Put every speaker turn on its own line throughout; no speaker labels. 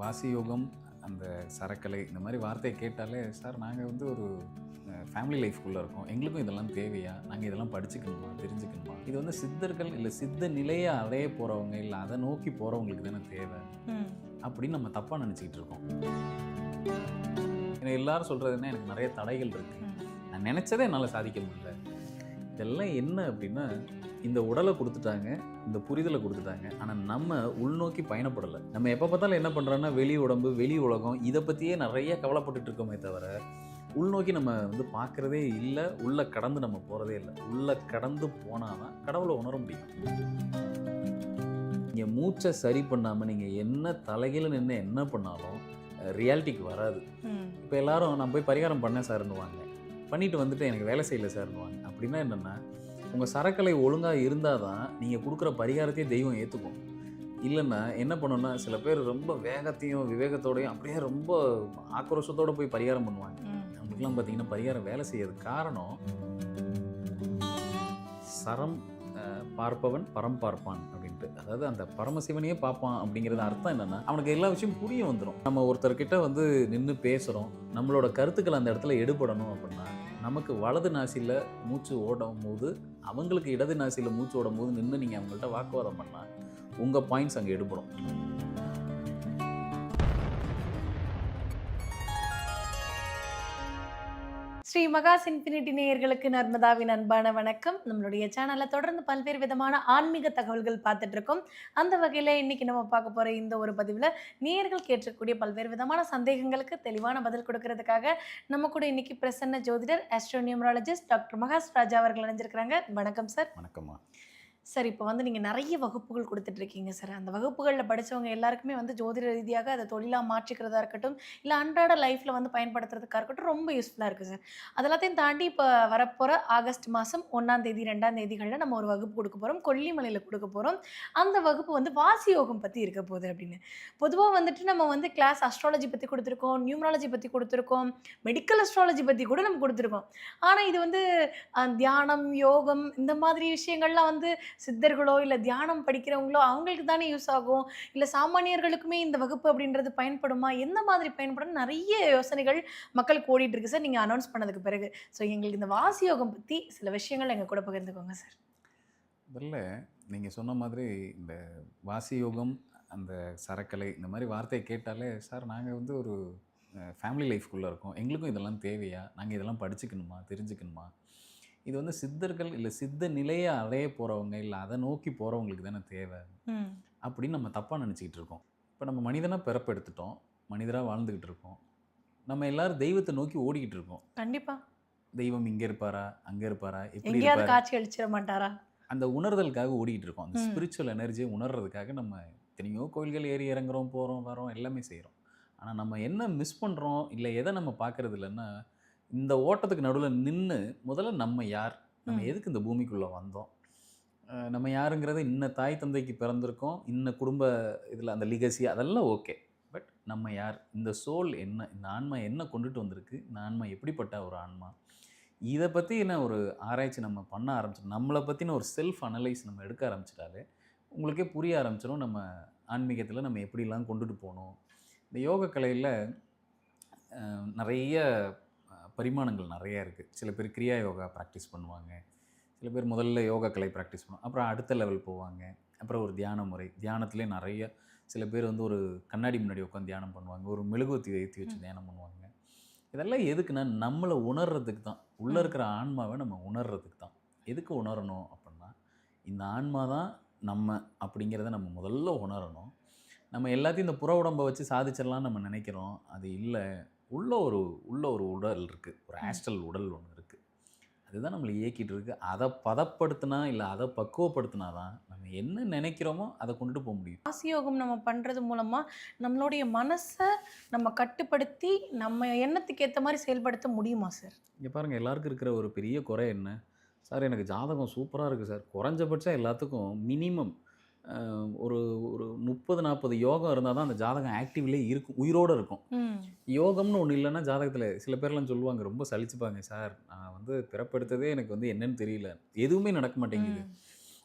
வாசி யோகம், அந்த சரக்கலை இந்த மாதிரி வார்த்தையை கேட்டாலே, சார் நாங்கள் வந்து ஒரு ஃபேமிலி லைஃப்குள்ளே இருக்கோம், எங்களுக்கும் இதெல்லாம் தேவையா, நாங்கள் இதெல்லாம் படிச்சுக்கணுமா, தெரிஞ்சுக்கணுமா, இது வந்து சித்தர்கள் இல்லை சித்த நிலையை அடைய போகிறவங்க இல்லை அதை நோக்கி போகிறவங்களுக்கு தானே தேவை அப்படின்னு நம்ம தப்பாக நினச்சிக்கிட்டு இருக்கோம். எனக்கு எல்லாரும் சொல்கிறதுன்னா எனக்கு நிறைய தடைகள் இருக்குது, நான் நினச்சதே என்னால் சாதிக்க முடியல. இதெல்லாம் என்ன அப்படின்னா, இந்த உடலை கொடுத்துட்டாங்க, இந்த புரிதலை கொடுத்துட்டாங்க, ஆனால் நம்ம உள்நோக்கி பயணப்படலை. நம்ம எப்போ பார்த்தாலும் என்ன பண்ணுறோன்னா, வெளி உடம்பு வெளி உலகம் இதை பற்றியே நிறைய கவலைப்பட்டுட்டு இருக்கோமே தவிர உள்நோக்கி நம்ம வந்து பார்க்குறதே இல்லை, உள்ளே கடந்து நம்ம போகிறதே இல்லை. உள்ளே கடந்து போனால் தான் கடவுளை உணர முடியும். நீங்கள் மூச்சை சரி பண்ணாமல் நீங்கள் என்ன தலைகீழ நின்று என்ன பண்ணாலும் ரியாலிட்டிக்கு வராது. இப்போ எல்லாரும் நான் போய் பரிகாரம் பண்ணேன் சார்னுவாங்க, பண்ணிட்டு வந்துட்டு எனக்கு வேலை செய்யலை சார்னுவாங்க. அப்படின்னா என்னென்னா, உங்கள் சரக்கலை ஒழுங்காக இருந்தால் தான் நீங்கள் கொடுக்குற பரிகாரத்தையே தெய்வம் ஏற்றுக்கும். இல்லைன்னா என்ன பண்ணணும்னா, சில பேர் ரொம்ப வேகத்தையும் விவேகத்தோடையும் அப்படியே ரொம்ப ஆக்ரோஷத்தோடு போய் பரிகாரம் பண்ணுவாங்க. அவங்களுக்குலாம் பார்த்தீங்கன்னா பரிகாரம் வேலை செய்யறதுக்கு காரணம், சரம் பார்ப்பவன் பரம் பார்ப்பான் அப்படின்ட்டு. அதாவது அந்த பரமசிவனையே பார்ப்பான் அப்படிங்கிறது அர்த்தம் என்னென்னா, அவனுக்கு எல்லா விஷயம் புரிய வந்துடும். நம்ம ஒருத்தர்கிட்ட வந்து நின்று பேசுகிறோம், நம்மளோட கருத்துக்கள் அந்த இடத்துல எடுபடணும் அப்படின்னா, நமக்கு வலது நாசியில் மூச்சு ஓடும் போது அவங்களுக்கு இடது நாசியில் மூச்சு ஓடும் போது நின்று நீங்கள் அவங்கள்ட்ட வாக்குவாதம் பண்ணால் உங்கள் பாயிண்ட்ஸ் அங்கே எடுபடும்.
ஸ்ரீ மகாஸ் இன்ஃபினிட்டி நேயர்களுக்கு நர்மதாவின் அன்பான வணக்கம். நம்மளுடைய சேனலில் தொடர்ந்து பல்வேறு விதமான ஆன்மீக தகவல்கள் பார்த்துட்டு இருக்கோம். அந்த வகையில் இன்னைக்கு நம்ம பார்க்க போகிற இந்த ஒரு பதிவில் நேயர்கள் கேட்கக்கூடிய பல்வேறு விதமான சந்தேகங்களுக்கு தெளிவான பதில் கொடுக்கறதுக்காக நம்ம கூட இன்னைக்கு பிரசன்ன ஜோதிடர் ஆஸ்ட்ரோநியூமராலஜிஸ்ட் டாக்டர் மகாஸ் ராஜா அவர்கள் இணைஞ்சிருக்கிறாங்க. வணக்கம் சார்.
வணக்கம்மா.
சார், இப்போ வந்து நீங்கள் நிறைய வகுப்புகள் கொடுத்துட்ருக்கீங்க சார். அந்த வகுப்புகளில் படித்தவங்க எல்லாருக்குமே வந்து ஜோதிட ரீதியாக அதை தொழிலாக மாற்றிக்கிறதா இருக்கட்டும், இல்லை அன்றாட லைஃப்பில் வந்து பயன்படுத்துறதுக்காக இருக்கட்டும், ரொம்ப யூஸ்ஃபுல்லாக இருக்குது சார். அதெல்லாத்தையும் தாண்டி இப்போ வரப்போகிற ஆகஸ்ட் மாதம் 1ஆம் தேதி 2ஆம் தேதிகளில் நம்ம ஒரு வகுப்பு கொடுக்க போகிறோம், கொல்லிமலையில் கொடுக்க போகிறோம். அந்த வகுப்பு வந்து வாசி யோகம் பற்றி இருக்க போகுது அப்படின்னு. பொதுவாக வந்துட்டு நம்ம வந்து கிளாஸ் அஸ்ட்ராலஜி பற்றி கொடுத்துருக்கோம், நியூமராலஜி பற்றி கொடுத்துருக்கோம், மெடிக்கல் அஸ்ட்ராலஜி பற்றி கூட நம்ம கொடுத்துருக்கோம். ஆனால் இது வந்து தியானம், யோகம் இந்த மாதிரி விஷயங்கள்லாம் வந்து சித்தர்களோ இல்லை தியானம் படிக்கிறவங்களோ அவங்களுக்கு தானே யூஸ் ஆகும், இல்லை சாமானியர்களுக்குமே இந்த வகுப்பு அப்படின்றது பயன்படுமா, எந்த மாதிரி பயன்படும், நிறைய யோசனைகள் மக்களுக்கு ஓடிட்டு இருக்கு சார் நீங்கள் அனௌன்ஸ் பண்ணதுக்கு பிறகு. ஸோ எங்களுக்கு இந்த வாசி யோகம் பற்றி சில விஷயங்கள் எங்கள் கூட பகிர்ந்துக்கோங்க சார்.
முதல்ல நீங்கள் சொன்ன மாதிரி இந்த வாசி யோகம், அந்த சரக்கலை இந்த மாதிரி வார்த்தையை கேட்டாலே, சார் நாங்கள் வந்து ஒரு ஃபேமிலி லைஃப்குள்ளே இருக்கோம், எங்களுக்கும் இதெல்லாம் தேவையா, நாங்கள் இதெல்லாம் படிச்சுக்கணுமா, தெரிஞ்சுக்கணுமா, இது வந்து சித்தர்கள் இல்லை சித்த நிலையை அடைய போகிறவங்க இல்லை அதை நோக்கி போகிறவங்களுக்கு தானே தேவை அப்படின்னு நம்ம தப்பாக நினச்சிக்கிட்டு இருக்கோம். இப்போ நம்ம மனிதனாக பிறப்பெடுத்துட்டோம், மனிதராக வாழ்ந்துக்கிட்டு இருக்கோம், நம்ம எல்லாரும் தெய்வத்தை நோக்கி ஓடிக்கிட்டு இருக்கோம்.
கண்டிப்பாக.
தெய்வம் இங்கே இருப்பாரா, அங்கே இருப்பாரா,
எங்கேயாவது காட்சி அளிச்சிட மாட்டாரா,
அந்த உணர்தலுக்காக ஓடிக்கிட்டு இருக்கோம். அந்த ஸ்பிரிச்சுவல் எனர்ஜியை உணர்றதுக்காக நம்ம எத்தனையோ கோயில்கள் ஏறி இறங்குறோம், போகிறோம், வரோம், எல்லாமே செய்கிறோம். ஆனால் நம்ம என்ன மிஸ் பண்ணுறோம் இல்லை எதை நம்ம பார்க்குறது இல்லைன்னா, இந்த ஓட்டத்துக்கு நடுவில் நின்று முதல்ல நம்ம யார், நம்ம எதுக்கு இந்த பூமிக்குள்ளே வந்தோம், நம்ம யாருங்கிறத இன்ன தாய் தந்தைக்கு பிறந்திருக்கோம், இன்ன குடும்ப இதில் அந்த லிகசி அதெல்லாம் ஓகே. பட் நம்ம யார், இந்த சோல் என்ன, இந்த ஆன்மா என்ன கொண்டுட்டு வந்திருக்கு, இந்த ஆன்மா எப்படிப்பட்ட ஒரு ஆன்மா, இதை பற்றின ஒரு ஆராய்ச்சி நம்ம பண்ண ஆரம்பிச்சிடும். நம்மளை பற்றின ஒரு செல்ஃப் அனலைஸ் நம்ம எடுக்க ஆரம்பிச்சிட்டாலே உங்களுக்கே புரிய ஆரம்பிச்சிடும் நம்ம ஆன்மீகத்தில் நம்ம எப்படிலாம் கொண்டுட்டு போகணும். இந்த யோக கலையில் நிறைய பரிமாணங்கள் நிறையா இருக்குது. சில பேர் கிரியா யோகா ப்ராக்டிஸ் பண்ணுவாங்க, சில பேர் முதல்ல யோகா கலை ப்ராக்டிஸ் பண்ணுவாங்க, அப்புறம் அடுத்த லெவல் போவாங்க, அப்புறம் ஒரு தியான முறை, தியானத்துலேயே நிறைய, சில பேர் வந்து ஒரு கண்ணாடி முன்னாடி உட்காந்து தியானம் பண்ணுவாங்க, ஒரு மெழுகுவத்தி ஏற்றி வச்சு தியானம் பண்ணுவாங்க. இதெல்லாம் எதுக்குன்னா நம்மளை உணர்றதுக்கு தான், உள்ளே இருக்கிற ஆன்மாவை நம்ம உணர்றதுக்கு தான். எதுக்கு உணரணும் அப்படின்னா, இந்த ஆன்மா தான் நம்ம அப்படிங்கிறத நம்ம முதல்ல உணரணும். நம்ம எல்லாத்தையும் இந்த புற உடம்பை வச்சு சாதிச்சிடலாம்னு நம்ம நினைக்கிறோம், அது இல்லை. உள்ள ஒரு உடல் இருக்குது, ஒரு ஆஸ்ட்ரல் உடல் ஒன்று இருக்குது, அதுதான் நம்மளை இயக்கிட்டு இருக்குது. அதை பதப்படுத்தினா இல்லை அதை பக்குவப்படுத்தினா தான் நம்ம என்ன நினைக்கிறோமோ அதை கொண்டுட்டு போக முடியும்.
வாசி யோகம் நம்ம பண்ணுறது மூலமாக நம்மளுடைய மனசை நம்ம கட்டுப்படுத்தி நம்ம எண்ணத்துக்கு ஏற்ற மாதிரி செயல்படுத்த முடியுமா சார்?
இங்கே பாருங்கள், எல்லாருக்கும் இருக்கிற ஒரு பெரிய குறை என்ன சார், எனக்கு ஜாதகம் சூப்பராக இருக்குது சார், குறைஞ்சபட்சம் எல்லாத்துக்கும் மினிமம் ஒரு ஒரு 30-40 யோகம் இருந்தால் தான் அந்த ஜாதகம் ஆக்டிவ்லேயே இருக்கும், உயிரோடு இருக்கும். யோகம்னு ஒன்று இல்லைன்னா ஜாதகத்தில் சில பேர்லாம் சொல்லுவாங்க, ரொம்ப சலிச்சுப்பாங்க, சார் நான் வந்து பிறப்பெடுத்ததே எனக்கு வந்து என்னன்னு தெரியல, எதுவுமே நடக்க மாட்டேங்குது,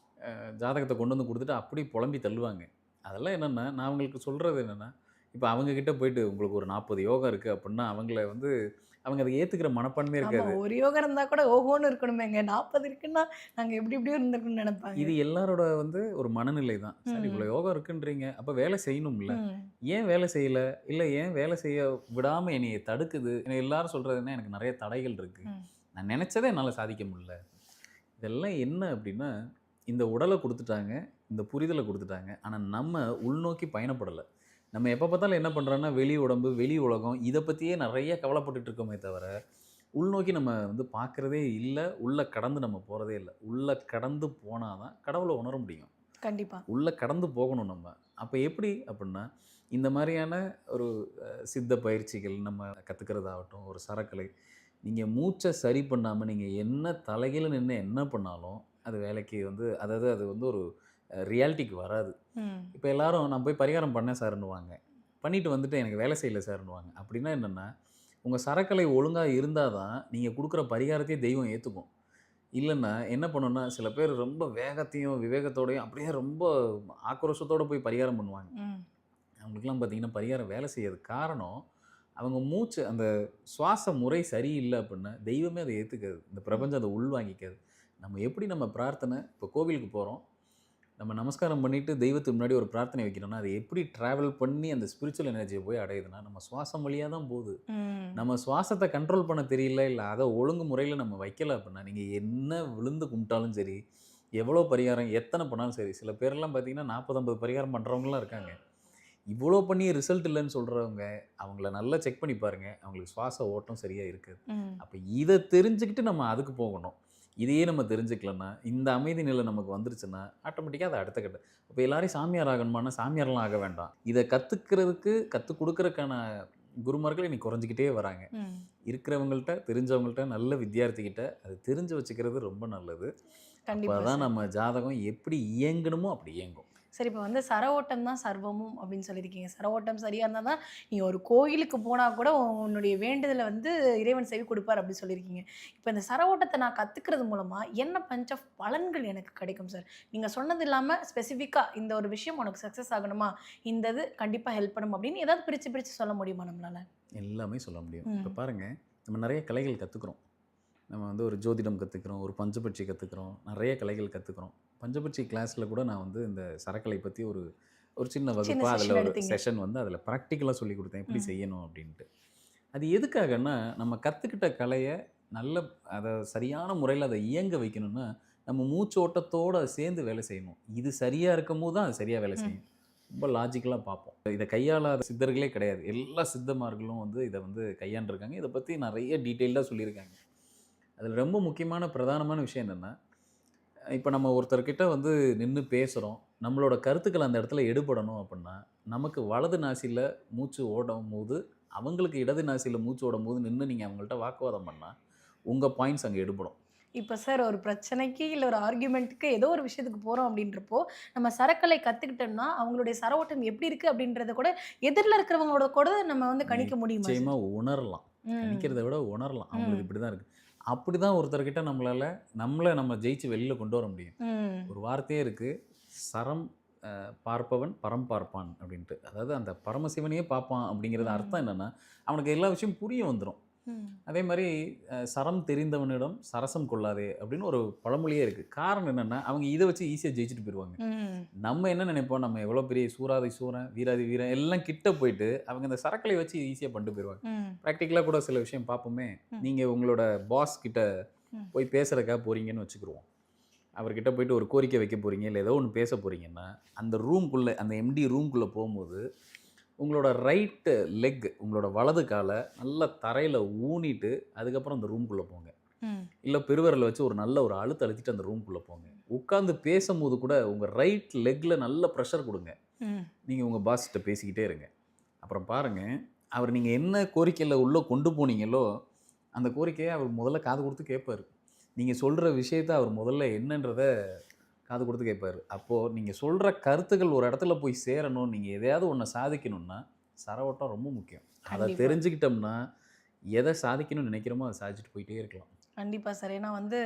ஜாதகத்தை கொண்டு வந்து கொடுத்துட்டு அப்படி புலம்பி தள்ளுவாங்க. அதெல்லாம் என்னென்னா, நான் அவங்களுக்கு சொல்கிறது என்னென்னா, இப்போ அவங்க கிட்ட போயிட்டு உங்களுக்கு ஒரு 40 யோகா இருக்குது அப்படின்னா அவங்க அதை ஏற்றுக்கிற மனப்பான்மையே
ஆமா.
இருக்காது.
ஒரு யோகா இருந்தா கூட ஓஹோன்னு இருக்கணுமேங்க. 40 இருக்குன்னா, நாங்க எப்டி எப்டியோ இருந்திருக்கணும்னு நெனைப்பாங்க.
இது எல்லாரோட ஒரு மனநிலை தான். சார் இவ்வளோ
ம்.
யோகா இருக்குன்றீங்க, அப்போ வேலை செய்யணும்ல.
ம்.
ஏன் வேலை செய்யல? இல்ல ஏன் வேலை செய்ய விடாம என்னைய தடுக்குது? என்ன எல்லாரும் சொல்றது என்ன, எனக்கு நெறைய தடைகள் இருக்கு.
ம்.
நான் நெனைச்சத என்னால சாதிக்க முடியல. இதெல்லாம் என்ன அப்படின்னா, இந்த உடல குடுத்துட்டாங்க, இந்த புரிதல குடுத்துட்டாங்க. ஆனா நம்ம உள்நோக்கி பயணப்படல. நம்ம எப்ப பார்த்தாலும் என்ன பண்றோம்னா, வெளி உடம்பு, வெளி உலகம் இத பத்தியே நெறைய கவலைப்பட்டுட்டு இருக்கோமே தவிர, உள்நோக்கி நம்ம பார்க்கிறதே இல்ல. உள்ள கடந்து நம்ம போறதே இல்ல. உள்ள கடந்து போனா தான் கடவுள உணர முடியும்.
கண்டிப்பா.
உள்ள கடந்து போகணும் நம்ம. அப்ப எப்படி அப்படின்னா, இந்த மாரியான ஒரு சித்த பயிற்சிகள் நம்ம கத்துக்கிறதாகட்டும், ஒரு சரக்கலை. நீங்க மூச்ச சரி பண்ணாம நீங்க என்ன தலைகீழ நின்னு என்ன பண்ணாலும், அது வேலைக்கு அதாவது அது ஒரு ரியாலிட்டிக்கு வராது.
ம்.
இப்ப எல்லாரும் நான் போய் பரிகாரம் பண்ணேன் சார்ன்னுவாங்க. பண்ணிட்டு வந்துட்டு எனக்கு வேலை செய்யல சார்ன்னுவாங்க. அப்படின்னா என்னன்னா, உங்க சரக்கலை ஒழுங்கா இருந்தா தான், நீங்க குடுக்குற பரிகாரத்தையே தெய்வம் ஏத்துக்கும். இல்லன்னா என்ன பண்ணும்னா, சில பேர் ரொம்ப வேகத்தையும், விவேகத்தோடையும் அப்படியே ரொம்ப ஆக்ரோஷத்தோட போய் பரிகாரம் பண்ணுவாங்க.
ம்.
அவங்களுக்கெல்லாம் பார்த்தீங்கன்னா, பரிகாரம் வேலை செய்யாதுக்கு காரணம், அவங்க மூச்சு அந்த சுவாச முறை சரியில்ல அப்படின்னா, தெய்வமே அத ஏத்துக்காது. இந்த
ம்.
பிரபஞ்சம் அத உள்வாங்கிக்காது. நம்ம பிரார்த்தனை இப்போ கோவிலுக்கு போறோம். நம்ம நமஸ்காரம் பண்ணிட்டு தெய்வத்துக்கு முன்னாடி ஒரு பிரார்த்தனை வைக்கிறோம்னா, அது எப்படி டிராவல் பண்ணி அந்த ஸ்பிரிச்சுவல் எனர்ஜிய போய் அடையுதுன்னா, நம்ம சுவாசம் வழியா தான் போகுது.
ம்.
நம்ம சுவாசத்த கண்ட்ரோல் பண்ண தெரியல, இல்ல அத ஒழுங்கு முறையில நம்ம வைக்கல அப்படின்னா, நீங்க என்ன விழுந்து கும்பிட்டாலும் சரி, எவ்வளோ பரிகாரம் எத்தன பண்ணாலும் சரி, சில பேர்லாம் பார்த்தீங்கன்னா 40, 50 பரிகாரம் பண்றவங்கலாம் இருக்காங்க. இவ்வளோ பண்ணி ரிசல்ட் இல்லன்னு சொல்றவங்க, அவங்கள நல்லா செக் பண்ணி பாருங்க. அவங்களுக்கு சுவாச ஓட்டம் சரியா இருக்காது.
ம்.
அப்ப இத தெரிஞ்சுக்கிட்டு நம்ம அதுக்கு போகணும். இதையே நம்ம தெரிஞ்சுக்கலன்னா, இந்த அமைதி நிலை நமக்கு வந்துருச்சுன்னா, ஆட்டோமேட்டிக்கா அது அடுத்த கட்டம். அப்ப எல்லாரையும் சாமியார் ஆகணுமான்னா, சாமியார்லாம் ஆக வேண்டாம். இத கத்துக் குடுக்கறக்கான குருமார்கள் இன்னைக்கு குறைஞ்சுக்கிட்டே வராங்க.
ம்.
இருக்கிறவங்கள்ட்ட, தெரிஞ்சவங்கள்ட்ட, நல்ல வித்தியார்த்திகிட்ட அது தெரிஞ்சு வச்சுக்கிறது ரொம்ப நல்லது.
கண்டிப்பா
அப்பதான்
சார்.
நம்ம ஜாதகம் எப்படி இயங்கணுமோ அப்படி இயங்கும்.
சரி, இப்ப வந்து "சர ஓட்டம் தான் சர்வமும்" அப்படின்னு சொல்லியிருக்கீங்க. சர ஓட்டம் சரியா இருந்தா தான், நீ ஒரு கோயிலுக்கு போனா கூட உன்னுடைய வேண்டுதல வந்து இறைவன் செவி கொடுப்பார் அப்படி சொல்லியிருக்கீங்க. இப்ப இந்த சர ஓட்டத்த நான் கத்துக்கிறது மூலமா என்ன பஞ்ச் ஆஃப் பலன்கள் எனக்கு கிடைக்கும் சார்? நீங்க சொன்னது இல்லாம ஸ்பெசிஃபிக்கா இந்த ஒரு விஷயம் உனக்கு சக்சஸ் ஆகணுமா, இந்த இது கண்டிப்பா ஹெல்ப் பண்ணும் அப்படின்னு ஏதாவது பிரிச்சு பிரிச்சு சொல்ல முடியுமா நம்மளால?
எல்லாமே சொல்ல முடியும். இப்ப
ம்.
பாருங்க, நம்ம நெறைய கலைகள் கத்துக்கிறோம். நம்ம ஒரு ஜோதிடம் கத்துக்கிறோம், ஒரு பஞ்சபட்சி கத்துக்கிறோம், நெறைய கலைகள் கத்துக்கிறோம். பஞ்சபட்சி கிளாஸ்ல கூட நான் இந்த சரக்கலை பத்தி ஒரு ஒரு சின்ன
சின்ன
வகுப்பா, அதில
செஷன்
ஒரு
எடுத்தீங்க.
செஷன் அதில பிராக்டிகலா சொல்லிக் குடுத்தேன். எப்படி
ம்.
செய்யணும் அப்படின்ட்டு. அது எதுக்காகன்னா, நம்ம கத்துக்கிட்ட கலைய நல்ல அத சரியான முறையில அத இயங்க வைக்கணும்னா, நம்ம மூச்சு ஓட்டத்தோட அத சேர்ந்து வேலை செய்யணும். இது சரியா இருக்கும்போது தான் அது சரியா வேலை
ம்.
செய்யும். ரொம்ப லாஜிக்கலா பார்ப்போம். இத கையாளாத சித்தர்களே கிடையாது. எல்லா சித்தமார்களும் இத கையாண்டுருக்காங்க. இத பத்தி நெறைய டீட்டெயில்டா சொல்லியிருக்காங்க. அதில ரொம்ப முக்கியமான பிரதானமான விஷயம் என்னன்னா, இப்ப நம்ம ஒருத்தர்கிட்ட நின்னு பேசுறோம். நம்மளோட கருத்துக்கள் அந்த இடத்துல எடுபடணும் அப்டின்னா, நமக்கு வலது நாசில மூச்சு ஓடும்போது, அவங்களுக்கு இடது நாசில மூச்சு ஓடும்போது நின்னு நீங்க அவங்கள்ட்ட வாக்குவாதம் பண்ணா, உங்க பாயிண்ட்ஸ் அங்க எடுபடும்.
இப்ப சார் ஒரு பிரச்சனைக்கு, இல்ல ஒரு ஆர்குமென்ட்க்கு ஏதோ ஒரு விஷயத்துக்கு போறோம் அப்படின்றப்போ, நம்ம சரக்கலை கத்துக்கிட்டோம்னா, அவங்களுடைய சர ஓட்டம் எப்படி இருக்கு அப்படின்றத கூட எதிர்ல இருக்கிறவங்களோட கூட நம்ம வந்து கணிக்க முடியுமா
நிச்சயமா
சார்?
உணரலாம்.
ம்.
கணிக்கிறத விட உணரலாம். அவங்களுக்கு
ம்.
இப்படிதான் இருக்கு. அப்படிதான் ஒருத்தர்கிட்ட நம்ம ஜெயிச்சு வெளில கொண்டு வர முடியும்.
ம்.
ஒரு வார்த்தையே இருக்கு. சரம் பார்ப்பவன் பரம் பார்ப்பான் அப்படின்ட்டு. அதாவது அந்த பரமசிவனையே பார்ப்பான் அப்படிங்கிறது அர்த்தம்
ம்.
என்னன்னா, அவனுக்கு எல்லா விஷயமும் புரிய வந்துரும்.
ம்.
அதே மாரி "சரம் தெரிந்தவனிடம் சரசம் கொள்ளாதே" அப்படின்னு ஒரு பழமொழியே இருக்கு. காரணம் என்னன்னா, அவங்க இத வச்சு ஈஸியா ஜெயிச்சுட்டு போயிருவாங்க.
ம்.
நம்ம என்ன நினைப்போம், நம்ம எவ்வளோ பெரிய சூராதி சூரன், வீராதி வீரன் எல்லாம் கிட்ட போயிட்டு, அவங்க இந்த சரக்கலை வச்சு ஈஸியா பண்ணிட்டு போயிருவாங்க.
ம்.
பிராக்டிகலா கூட சில விஷயம் பார்ப்போமே.
ம்.
நீங்க உங்களோட பாஸ் கிட்ட
ம்.
போய் பேசுறதுக்காக போறீங்கன்னு வச்சுக்குருவோம். அவர்கிட்ட போயிட்டு ஒரு கோரிக்கை வைக்க போறீங்க, இல்ல ஏதோ ஒண்ணு பேச போறீங்கன்னா, அந்த எம்டி ரூம்குள்ள போம்போது, உங்களோட ரைட் லெக் உங்களோட வலது கால நல்லா தரையில ஊனிட்டு, அதுக்கப்புறம் அந்த ரூம்குள்ள போங்க.
ம்.
இல்ல பெருவிரல வச்சு ஒரு நல்ல ஒரு அழுத்த அழுத்திட்டு அந்த ரூம்குள்ள போங்க. உட்கார்ந்து பேசும்போது கூட உங்க ரைட் லெக்ல நல்ல பிரஷர் குடுங்க.
ம்.
நீங்க உங்க பாஸ்ட்ட பேசிக்கிட்டே இருங்க. அப்புறம் பாருங்க, அவர் நீங்க என்ன கோரிக்கையில உள்ள கொண்டு போனீங்களோ, அந்த கோரிக்கைய அவர் முதல்ல காது குடுத்து கேட்பாரு. நீங்க சொல்ற விஷயத்த அவர் முதல்ல என்னன்றத காது குடுத்து கேட்பாரு. அப்போ நீங்க சொல்ற கருத்துக்கள் ஒரு இடத்துல போய் சேரணும், நீங்க எதையாவது ஒண்ண சாதிக்கணும்னா, சரவட்டம் ரொம்ப முக்கியம். அத
கண்டிப்பா.
தெரிஞ்சுக்கிட்டோம்னா, எத சாதிக்கணும்னு நினைக்கிறோமோ, அத சாதிச்சுட்டு போயிட்டே இருக்கலாம்.
கண்டிப்பா சார். ஏன்னா வந்து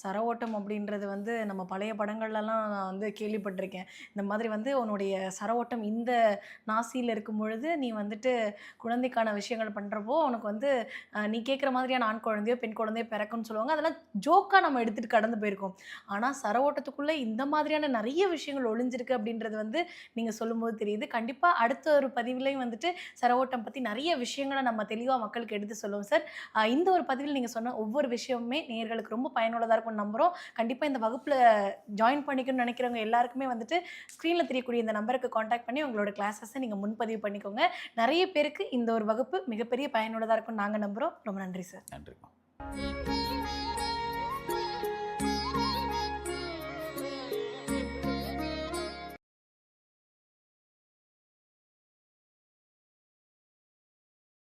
சர ஓட்டம் அப்படின்றது வந்து நம்ம பழைய படங்கள்லலாம் நான் வந்து கேள்விப்பட்டிருக்கேன். இந்த மாதிரி வந்து உன்னுடைய சர ஓட்டம் இந்த நாசியில இருக்கும்பொழுது, நீ வந்துட்டு குழந்தைக்கான விஷயங்கள் பண்றப்போ, உனக்கு வந்து நீ கேட்குற மாதிரியான ஆண் குழந்தையோ, பெண் குழந்தையோ பிறக்கும்னு சொல்லுவாங்க. அதெல்லாம் ஜோக்கா நம்ம எடுத்துட்டு கடந்து போயிருக்கோம். ஆனா சர ஓட்டத்துக்குள்ள இந்த மாதிரியான நெறைய விஷயங்கள் ஒளிஞ்சிருக்கு அப்படின்றது வந்து நீங்க சொல்லும்போது தெரியுது. கண்டிப்பா அடுத்த ஒரு பதிவிலயும் வந்துட்டு சர ஓட்டம் பத்தி நெறைய விஷயங்கள நம்ம தெளிவா மக்களுக்கு எடுத்து சொல்லுவோம் சார். இந்த ஒரு பதிவில் நீங்க சொன்ன ஒவ்வொரு விஷயமுமே நேயர்களுக்கு ரொம்ப பயனுள்ளதா இருக்கும்னு நம்புறோம். கண்டிப்பா இந்த வகுப்புல ஜாயின் பண்ணிக்கணும்னு நெனைக்கிறவங்க எல்லாருக்குமே வந்துட்டு ஸ்க்ரீன்ல தெரியக்கூடிய இந்த நம்பருக்கு கான்டாக்ட் பண்ணி உங்களோட கிளாஸஸ நீங்க முன்பதிவு பண்ணிக்கோங்க. நெறைய பேருக்கு இந்த ஒரு வகுப்பு மிகப்பெரிய பயனுள்ளதா இருக்கும்னு நாங்க நம்புறோம். ரொம்ப நன்றி சார்.
நன்றிம்மா.